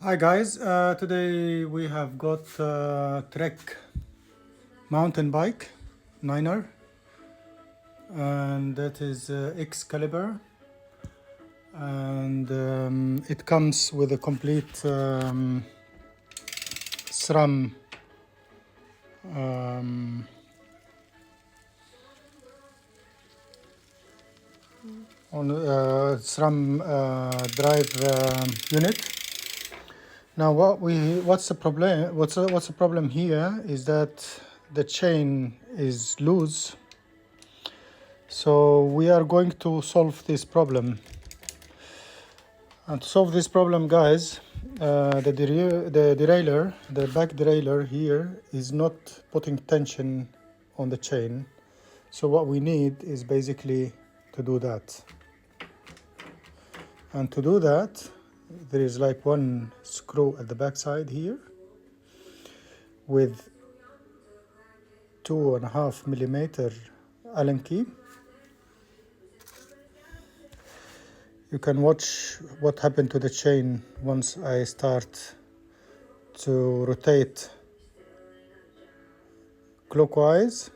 Hi guys, today we have got Trek mountain bike Niner, and that is Xcaliber, and it comes with a complete SRAM SRAM drive unit. Now, what's the problem? What's the problem here is that the chain is loose. So we are going to solve this problem. And to solve this problem, guys, the derailleur, the back derailleur here is not putting tension on the chain. So what we need is basically to do that. And to do that, there is like one screw at the back side here with 2.5 millimeter Allen key. You can watch what happened to the chain once I start to rotate clockwise.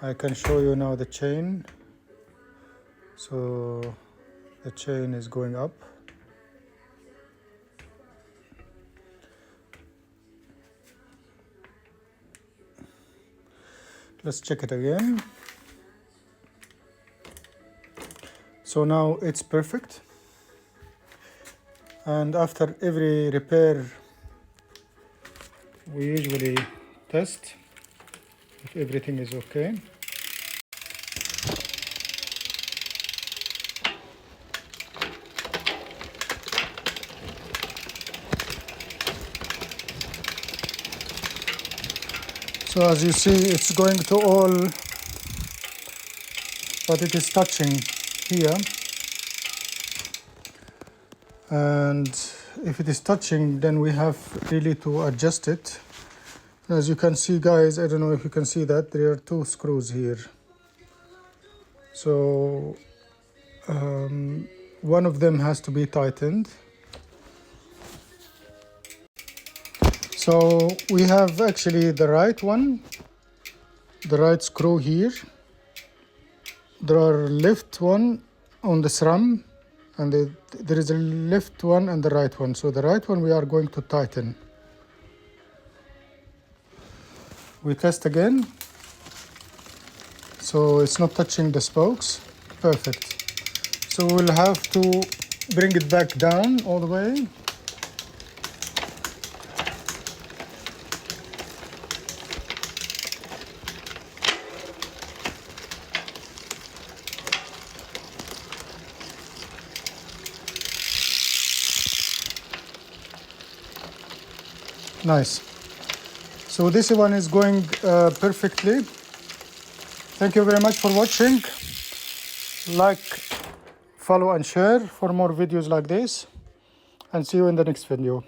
I can show you now the chain. So the chain is going up. Let's check it again. So now it's perfect. And after every repair, we usually test if everything is okay. So as you see, it's going to all, but it is touching here. And if it is touching, then we have really to adjust it. As you can see, guys, I don't know if you can see that, there are two screws here. So one of them has to be tightened. So we have actually the right one, the right screw here. There are left one on the SRAM, and there is a left one and the right one. So the right one we are going to tighten. We test again. So it's not touching the spokes. Perfect. So we'll have to bring it back down all the way. Nice. So this one is going perfectly. Thank you very much for watching. Like, follow and share for more videos like this, and see you in the next video.